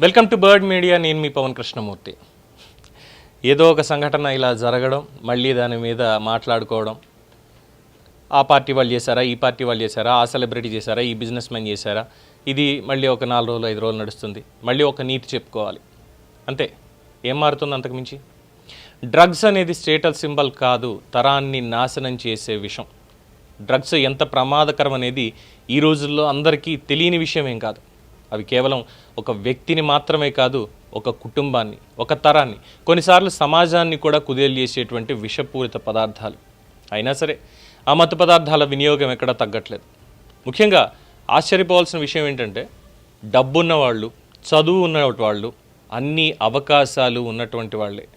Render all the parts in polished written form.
Welcome to bird media. నేను మీ పవన్ కృష్ణమూర్తి. ఏదో ఒక సంఘటన ఇలా జరగడం, మళ్ళీ దాని మీద మాట్లాడుకోవడం, ఆ పార్టీ వాళ్ళు చేశారా, ఈ పార్టీ వాళ్ళు చేశారా, ఆ సెలబ్రిటీ చేశారా, ఈ బిజినెస్ మ్యాన్ చేశారా, ఇది మళ్ళీ ఒక 4 రోజులు 5 రోజులు నడుస్తుంది. మళ్ళీ ఒక నీతి చెప్పుకోవాలి, అంతే. ఏం మారుతుంది అంతకుమించి? డ్రగ్స్ అనేది స్టేటస్ సింబల్ కాదు, తరాన్ని నాశనం చేసే విషయం. డ్రగ్స్ ఎంత ప్రమాదకరం అనేది ఈ రోజుల్లో అందరికీ తెలియని విషయం ఏం కాదు. అవి కేవలం ఒక వ్యక్తిని మాత్రమే కాదు, ఒక కుటుంబాన్ని, ఒక తరాన్ని, కొన్నిసార్లు సమాజాన్ని కూడా కుదేలు చేసేటువంటి విషపూరిత పదార్థాలు. అయినా సరే ఆ మత్తు పదార్థాల వినియోగం ఎక్కడా తగ్గట్లేదు. ముఖ్యంగా ఆశ్చర్యపోవాల్సిన విషయం ఏంటంటే, డబ్బున్న వాళ్ళు, చదువు ఉన్న వాళ్ళు, అన్ని అవకాశాలు ఉన్నటువంటి వాళ్ళే,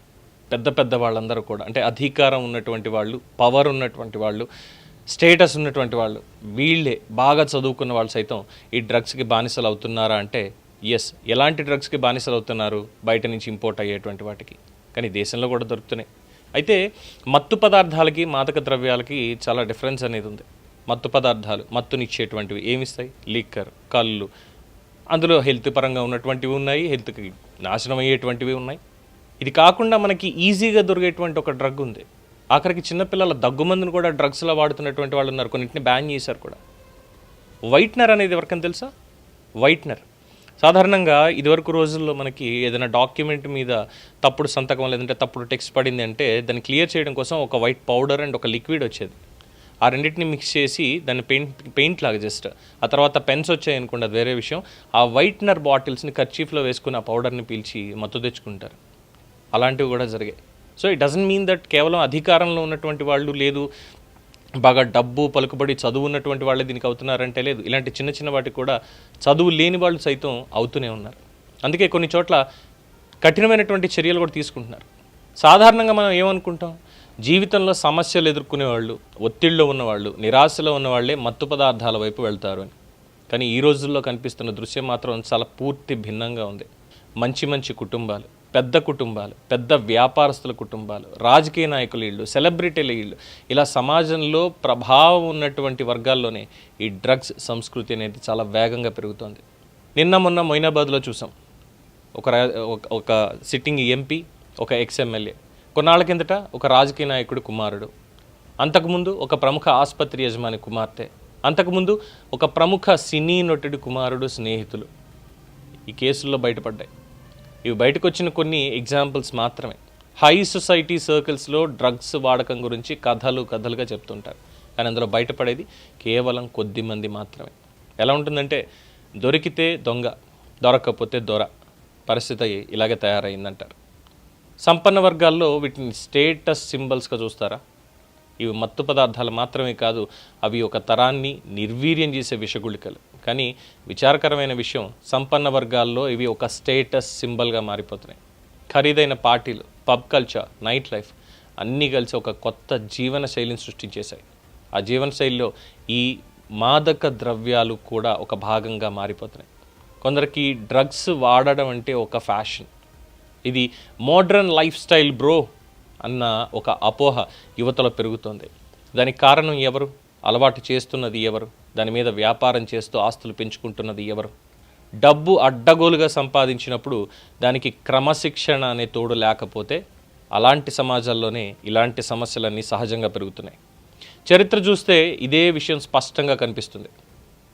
పెద్ద పెద్ద వాళ్ళందరూ కూడా, అంటే అధికారం ఉన్నటువంటి వాళ్ళు, పవర్ ఉన్నటువంటి వాళ్ళు, స్టేటస్ ఉన్నటువంటి వాళ్ళు, వీళ్ళే బాగా చదువుకున్న వాళ్ళు సైతం ఈ డ్రగ్స్కి బానిసలు అవుతున్నారా అంటే ఎస్. ఎలాంటి డ్రగ్స్కి బానిసలు అవుతున్నారు? బయట నుంచి ఇంపోర్ట్ అయ్యేటువంటి వాటికి. కానీ దేశంలో కూడా దొరుకుతున్నాయి. అయితే మత్తు పదార్థాలకి, మాదక ద్రవ్యాలకి చాలా డిఫరెన్స్ అనేది ఉంది. మత్తు పదార్థాలు మత్తునిచ్చేటువంటివి ఏమిస్తాయి? లిక్కర్, కళ్ళు, అందులో హెల్త్ పరంగా ఉన్నటువంటివి ఉన్నాయి, హెల్త్కి నాశనం అయ్యేటువంటివి ఉన్నాయి. ఇది కాకుండా మనకి ఈజీగా దొరికేటువంటి ఒక డ్రగ్ ఉంది. ఆఖరికి చిన్నపిల్లల దగ్గుమందును కూడా డ్రగ్స్లో వాడుతున్నటువంటి వాళ్ళు ఉన్నారు. కొన్నింటిని బ్యాన్ చేశారు కూడా. వైట్నర్ అనేది ఎవరికైనా తెలుసా? వైట్నర్ సాధారణంగా ఇదివరకు రోజుల్లో మనకి ఏదైనా డాక్యుమెంట్ మీద తప్పుడు సంతకం లేదంటే తప్పుడు టెక్స్ట్ పడింది అంటే దాన్ని క్లియర్ చేయడం కోసం ఒక వైట్ పౌడర్ అండ్ ఒక లిక్విడ్ వచ్చేది. ఆ రెండింటిని మిక్స్ చేసి దాన్ని పెయింట్ లాగా జస్ట్, ఆ తర్వాత పెన్స్ వచ్చాయి అనుకోండి, అది వేరే విషయం. ఆ వైట్నర్ బాటిల్స్ని కర్చీఫ్లో వేసుకుని ఆ పౌడర్ని పీల్చి మత్తు తెచ్చుకుంటారు. అలాంటివి కూడా జరిగాయి. So it doesn't mean that కేవలం అధికారంలో ఉన్నటువంటి వాళ్ళు, లేదు బాగా డబ్బు పలుకుబడి చదువు ఉన్నటువంటి వాళ్ళే దీనికి అవుతున్నారంటే లేదు. ఇలాంటి చిన్న చిన్న వాటికి కూడా చదువు లేని వాళ్ళు సైతం అవుతూనే ఉన్నారు. అందుకే కొన్ని చోట్ల కఠినమైనటువంటి చర్యలు కూడా తీసుకుంటున్నారు. సాధారణంగా మనం ఏమనుకుంటాం, జీవితంలో సమస్యలు ఎదుర్కొనేవాళ్ళు, ఒత్తిడిలో ఉన్నవాళ్ళు, నిరాశలో ఉన్నవాళ్లే మత్తు పదార్థాల వైపు వెళ్తారు అని. కానీ ఈ రోజుల్లో కనిపిస్తున్న దృశ్యం మాత్రం చాలా పూర్తి భిన్నంగా ఉంది. మంచి మంచి కుటుంబాలు, పెద్ద కుటుంబాలు, పెద్ద వ్యాపారస్తుల కుటుంబాలు, రాజకీయ నాయకుల ఇళ్ళు, సెలబ్రిటీల ఇళ్ళు, ఇలా సమాజంలో ప్రభావం ఉన్నటువంటి వర్గాల్లోనే ఈ డ్రగ్స్ సంస్కృతి అనేది చాలా వేగంగా పెరుగుతోంది. మొన్న మొయినాబాద్లో చూసాం. ఒక సిట్టింగ్ ఎంపీ, ఒక ఎక్స్ఎమ్మెల్యే, కొన్నాళ్ళ కిందట ఒక రాజకీయ నాయకుడి కుమారుడు, అంతకుముందు ఒక ప్రముఖ ఆసుపత్రి యజమాని కుమార్తె, అంతకుముందు ఒక ప్రముఖ సినీ నటుడి కుమారుడు, స్నేహితులు ఈ కేసుల్లో బయటపడ్డాయి. ఇవి బయటకు వచ్చిన కొన్ని ఎగ్జాంపుల్స్ మాత్రమే. హై సొసైటీ సర్కిల్స్లో డ్రగ్స్ వాడకం గురించి కథలుగా చెప్తుంటారు. కానీ అందులో బయటపడేది కేవలం కొద్ది మంది మాత్రమే. ఎలా ఉంటుందంటే, దొరికితే దొంగ, దొరకకపోతే దొర పరిస్థితి ఇలాగే తయారైందంటారు. సంపన్న వర్గాల్లో వీటిని స్టేటస్ సింబల్స్గా చూస్తారా? ఇవి మత్తు పదార్థాలు మాత్రమే కాదు, అవి ఒక తరాన్ని నిర్వీర్యం చేసే విషగుళికలు. కానీ విచారకరమైన విషయం, సంపన్న వర్గాల్లో ఇవి ఒక స్టేటస్ సింబల్గా మారిపోతున్నాయి. ఖరీదైన పార్టీలు, పబ్ కల్చర్, నైట్ లైఫ్ అన్నీ కలిసి ఒక కొత్త జీవన శైలిని సృష్టించేశాయి. ఆ జీవన శైలిలో ఈ మాదక ద్రవ్యాలు కూడా ఒక భాగంగా మారిపోతున్నాయి. కొందరికి డ్రగ్స్ వాడడం అంటే ఒక ఫ్యాషన్, ఇది మోడ్రన్ లైఫ్ స్టైల్ బ్రో అన్న ఒక అపోహ యువతలో పెరుగుతోంది. దానికి కారణం ఎవరు? అలవాటు చేస్తున్నది ఎవరు? దాని మీద వ్యాపారం చేస్తూ ఆస్తులు పెంచుకుంటున్నది ఎవరు? డబ్బు అడ్డగోలుగా సంపాదించినప్పుడు దానికి క్రమశిక్షణ అనే తోడు లేకపోతే అలాంటి సమాజాల్లోనే ఇలాంటి సమస్యలన్నీ సహజంగా పెరుగుతున్నాయి. చరిత్ర చూస్తే ఇదే విషయం స్పష్టంగా కనిపిస్తుంది.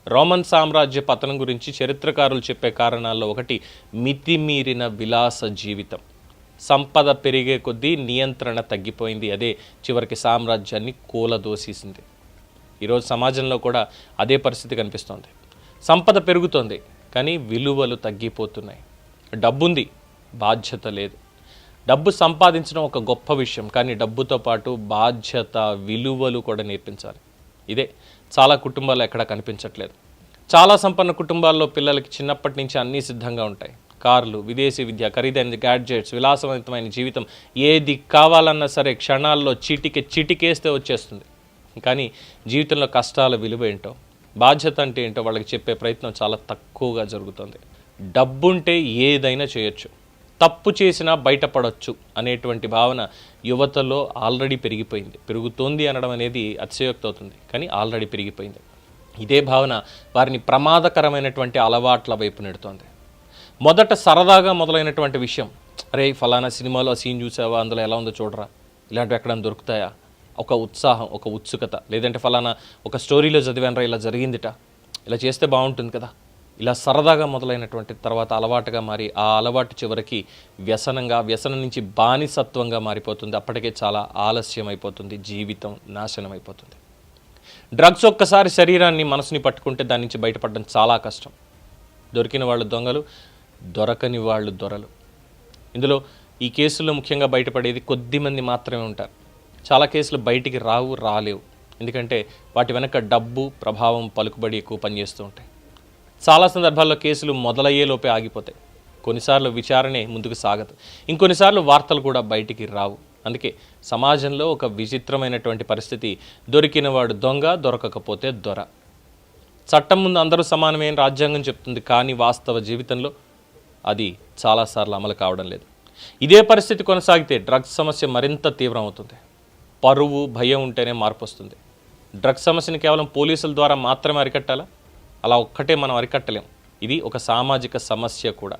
రోమన్ సామ్రాజ్య పతనం గురించి చరిత్రకారులు చెప్పే కారణాల్లో ఒకటి మితిమీరిన విలాస జీవితం. సంపద పెరిగే కొద్దీ నియంత్రణ తగ్గిపోయింది. అదే చివరికి సామ్రాజ్యాన్ని కూలదోసేసింది. ఈరోజు సమాజంలో కూడా అదే పరిస్థితి కనిపిస్తోంది. సంపద పెరుగుతోంది, కానీ విలువలు తగ్గిపోతున్నాయి. డబ్బుంది, బాధ్యత లేదు. డబ్బు సంపాదించడం ఒక గొప్ప విషయం, కానీ డబ్బుతో పాటు బాధ్యత, విలువలు కూడా నేర్పించాలి. ఇదే చాలా కుటుంబాలు ఎక్కడా కనిపించట్లేదు. చాలా సంపన్న కుటుంబాల్లో పిల్లలకి చిన్నప్పటి నుంచి అన్నీ సిద్ధంగా ఉంటాయి. కార్లు, విదేశీ విద్య, ఖరీదైన గ్యాడ్జెట్స్, విలాసవంతమైన జీవితం, ఏది కావాలన్నా సరే క్షణాల్లో చిటికేస్తే వచ్చేస్తుంది. కానీ జీవితంలో కష్టాల విలువ ఏంటో, బాధ్యత అంటే ఏంటో వాళ్ళకి చెప్పే ప్రయత్నం చాలా తక్కువగా జరుగుతుంది. డబ్బుంటే ఏదైనా చేయొచ్చు, తప్పు చేసినా బయటపడవచ్చు అనేటువంటి భావన యువతలో ఆల్రెడీ పెరుగుతోంది అనడం అనేది అతిశయోక్తి అవుతుంది, కానీ ఆల్రెడీ పెరిగిపోయింది. ఇదే భావన వారిని ప్రమాదకరమైనటువంటి అలవాట్ల వైపు నెడుతోంది. మొదట సరదాగా మొదలైనటువంటి విషయం, అరే ఫలానా సినిమాలో ఆ సీన్ చూసావా, అందులో ఎలా ఉందో చూడరా, ఇలాంటివి ఎక్కడైనా దొరుకుతాయా, ఒక ఉత్సాహం, ఒక ఉత్సుకత, లేదంటే ఫలానా ఒక స్టోరీలో చదివానరా ఇలా జరిగిందిట, ఇలా చేస్తే బాగుంటుంది కదా, ఇలా సరదాగా మొదలైనటువంటి తర్వాత అలవాటుగా మారి ఆ అలవాటు చివరికి వ్యసనంగా, వ్యసనం నుంచి బానిసత్వంగా మారిపోతుంది. అప్పటికే చాలా ఆలస్యం అయిపోతుంది, జీవితం నాశనం అయిపోతుంది. డ్రగ్స్ ఒక్కసారి శరీరాన్ని, మనసుని పట్టుకుంటే దాని నుంచి బయటపడడం చాలా కష్టం. దొరికిన వాళ్ళు దొంగలు, దొరకని వాళ్ళు దొరలు. ఇందులో ఈ కేసుల్లో ముఖ్యంగా బయటపడేది కొద్ది మంది మాత్రమే ఉంటారు. చాలా కేసులు బయటికి రాలేవు. ఎందుకంటే వాటి వెనక డబ్బు, ప్రభావం, పలుకుబడి ఎక్కువ పనిచేస్తూ ఉంటాయి. చాలా సందర్భాల్లో కేసులు మొదలయ్యేలోపే ఆగిపోతాయి. కొన్నిసార్లు విచారణే ముందుకు సాగదు, ఇంకొన్నిసార్లు వార్తలు కూడా బయటికి రావు. అందుకే సమాజంలో ఒక విచిత్రమైనటువంటి పరిస్థితి, దొరికినవాడు దొంగ, దొరకకపోతే దొర. చట్టం ముందు అందరూ సమానమే అని రాజ్యాంగం చెప్తుంది, కానీ వాస్తవ జీవితంలో అది చాలాసార్లు అమలు కావడం లేదు. ఇదే పరిస్థితి కొనసాగితే డ్రగ్స్ సమస్య మరింత తీవ్రమవుతుంది. పరువు, భయం ఉంటేనే మార్పు వస్తుంది. డ్రగ్స్ సమస్యని కేవలం పోలీసుల ద్వారా మాత్రమే అరికట్టాలా? అలా ఒక్కటే మనం అరికట్టలేం. ఇది ఒక సామాజిక సమస్య కూడా.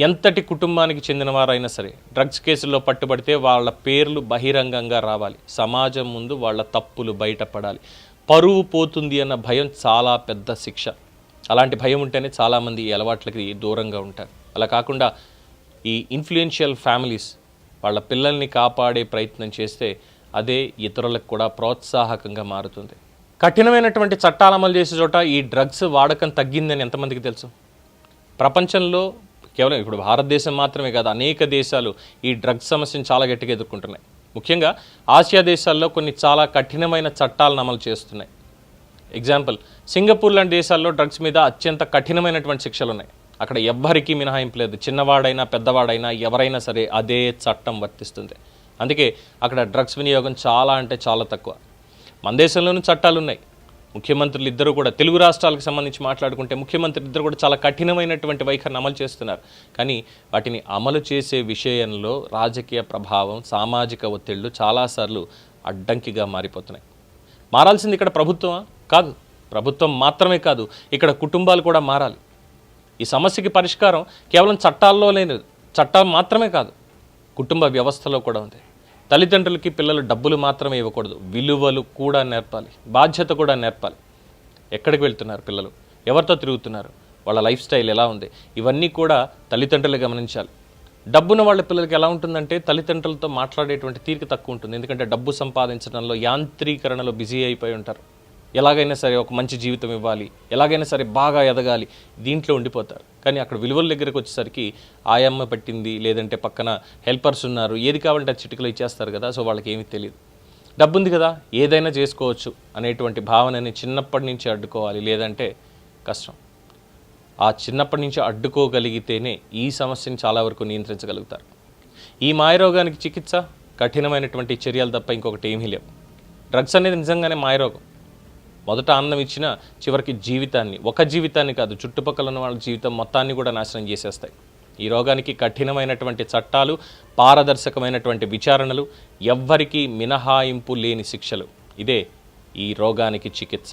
ఎంతటి కుటుంబానికి చెందినవారైనా సరే డ్రగ్స్ కేసుల్లో పట్టుబడితే వాళ్ళ పేర్లు బహిరంగంగా రావాలి, సమాజం ముందు వాళ్ళ తప్పులు బయటపడాలి. పరువు పోతుంది అన్న భయం చాలా పెద్ద శిక్ష. అలాంటి భయం ఉంటేనే చాలామంది ఈ అలవాట్లకి దూరంగా ఉంటారు. అలా కాకుండా ఈ ఇన్ఫ్లుయెన్షియల్ ఫ్యామిలీస్ వాళ్ళ పిల్లల్ని కాపాడే ప్రయత్నం చేస్తే అదే ఇతరులకు కూడా ప్రోత్సాహకంగా మారుతుంది. కఠినమైనటువంటి చట్టాలు అమలు చేసే చోట ఈ డ్రగ్స్ వాడకం తగ్గిందని ఎంతమందికి తెలుసు? ప్రపంచంలో కేవలం ఇప్పుడు భారతదేశం మాత్రమే కాదు, అనేక దేశాలు ఈ డ్రగ్స్ సమస్యను చాలా గట్టిగా ఎదుర్కొంటున్నాయి. ముఖ్యంగా ఆసియా దేశాల్లో కొన్ని చాలా కఠినమైన చట్టాలను అమలు చేస్తున్నాయి. ఎగ్జాంపుల్, సింగపూర్ లాంటి దేశాల్లో డ్రగ్స్ మీద అత్యంత కఠినమైనటువంటి శిక్షలు ఉన్నాయి. అక్కడ ఎవ్వరికీ మినహాయింపు లేదు. చిన్నవాడైనా పెద్దవాడైనా ఎవరైనా సరే అదే చట్టం వర్తిస్తుంది. అందుకే అక్కడ డ్రగ్స్ వినియోగం చాలా అంటే చాలా తక్కువ. మన దేశంలోనూ చట్టాలు ఉన్నాయి. ముఖ్యమంత్రులు ఇద్దరు కూడా, తెలుగు రాష్ట్రాలకు సంబంధించి మాట్లాడుకుంటే ముఖ్యమంత్రులు ఇద్దరు కూడా చాలా కఠినమైనటువంటి వైఖరిని అమలు చేస్తున్నారు. కానీ వాటిని అమలు చేసే విషయంలో రాజకీయ ప్రభావం, సామాజిక ఒత్తిళ్లు చాలాసార్లు అడ్డంకిగా మారిపోతున్నాయి. మారాల్సింది ఇక్కడ ప్రభుత్వమా? కాదు. ప్రభుత్వం మాత్రమే కాదు, ఇక్కడ కుటుంబాలు కూడా మారాలి. ఈ సమస్యకి పరిష్కారం కేవలం చట్టాల్లో లేదు, చట్టాలు మాత్రమే కాదు, కుటుంబ వ్యవస్థలో కూడా ఉంది. తల్లిదండ్రులకి పిల్లలు డబ్బులు మాత్రమే ఇవ్వకూడదు, విలువలు కూడా నేర్పాలి, బాధ్యత కూడా నేర్పాలి. ఎక్కడికి వెళ్తున్నారు పిల్లలు, ఎవరితో తిరుగుతున్నారు, వాళ్ళ లైఫ్ స్టైల్ ఎలా ఉంది, ఇవన్నీ కూడా తల్లిదండ్రులు గమనించాలి. డబ్బున వాళ్ళ పిల్లలకి ఎలా ఉంటుందంటే తల్లిదండ్రులతో మాట్లాడేటువంటి తీరిక తక్కువ ఉంటుంది. ఎందుకంటే డబ్బు సంపాదించడంలో, యాంత్రీకరణలో బిజీ అయిపోయి ఉంటారు. ఎలాగైనా సరే ఒక మంచి జీవితం ఇవ్వాలి, ఎలాగైనా సరే బాగా ఎదగాలి, దీంట్లో ఉండిపోతారు. కానీ అక్కడ విలువల దగ్గరకు వచ్చేసరికి ఆయమ్మ పట్టింది, లేదంటే పక్కన హెల్పర్స్ ఉన్నారు, ఏది కావాలంటే చిటికలో ఇచ్చేస్తారు కదా. సో వాళ్ళకి ఏమీ తెలియదు. డబ్బు ఉంది కదా ఏదైనా చేసుకోవచ్చు అనేటువంటి భావనని చిన్నప్పటి నుంచి అడ్డుకోవాలి, లేదంటే కష్టం. ఆ చిన్నప్పటి నుంచి అడ్డుకోగలిగితేనే ఈ సమస్యను చాలా వరకు నియంత్రించగలుగుతారు. ఈ మాయరోగానికి చికిత్స కఠినమైనటువంటి చర్యలు తప్ప ఇంకొకటి ఏమీ లేవు. డ్రగ్స్ అనేది నిజంగానే మాయరోగం. మొదట ఆనందం ఇచ్చిన చివరికి జీవితాన్ని, ఒక జీవితాన్ని కాదు, చుట్టుపక్కల ఉన్న వాళ్ళ జీవితం మొత్తాన్ని కూడా నాశనం చేసేస్తాయి. ఈ రోగానికి కఠినమైనటువంటి చట్టాలు, పారదర్శకమైనటువంటి విచారణలు, ఎవ్వరికీ మినహాయింపు లేని శిక్షలు, ఇదే ఈ రోగానికి చికిత్స.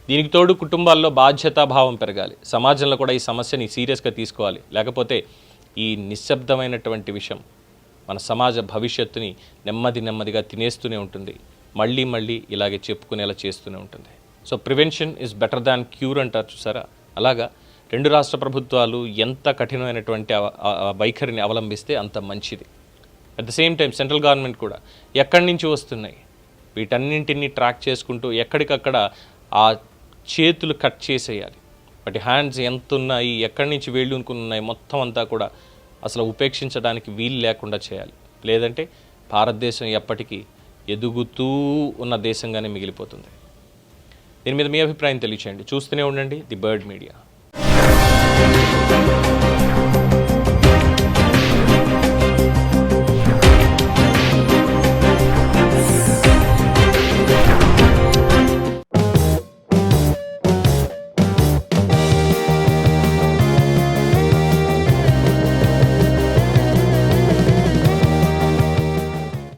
దీనికి తోడు కుటుంబాల్లో బాధ్యతాభావం పెరగాలి. సమాజంలో కూడా ఈ సమస్యని సీరియస్గా తీసుకోవాలి. లేకపోతే ఈ నిశ్శబ్దమైనటువంటి విషయం మన సమాజ భవిష్యత్తుని నెమ్మదిగా తినేస్తూనే ఉంటుంది. మళ్ళీ ఇలాగే చెప్పుకునేలా చేస్తూనే ఉంటుంది. So prevention is better than cure అంటారు చూసారా, అలాగా రెండు రాష్ట్ర ప్రభుత్వాలు ఎంత కఠినమైనటువంటి వైఖరిని అవలంబిస్తే అంత మంచిది. At the same time central government కూడా ఎక్కడి నుంచి వస్తున్నాయి వీటన్నింటినీ ట్రాక్ చేసుకుంటూ ఎక్కడికక్కడ ఆ చేతులు కట్ చేసేయాలి. వాటి హ్యాండ్స్ ఎంత ఉన్నాయి, ఎక్కడి నుంచి వేళ్ళు ఉన్నాయి, మొత్తం అంతా కూడా అసలు ఉపేక్షించడానికి వీలు లేకుండా చేయాలి. లేదంటే భారతదేశం ఎప్పటికీ ఎదుగుతూ ఉన్న దేశంగానే మిగిలిపోతుంది. దీని మీద మీ అభిప్రాయం తెలియచేయండి. చూస్తూనే ఉండండి ది బర్డ్ మీడియా.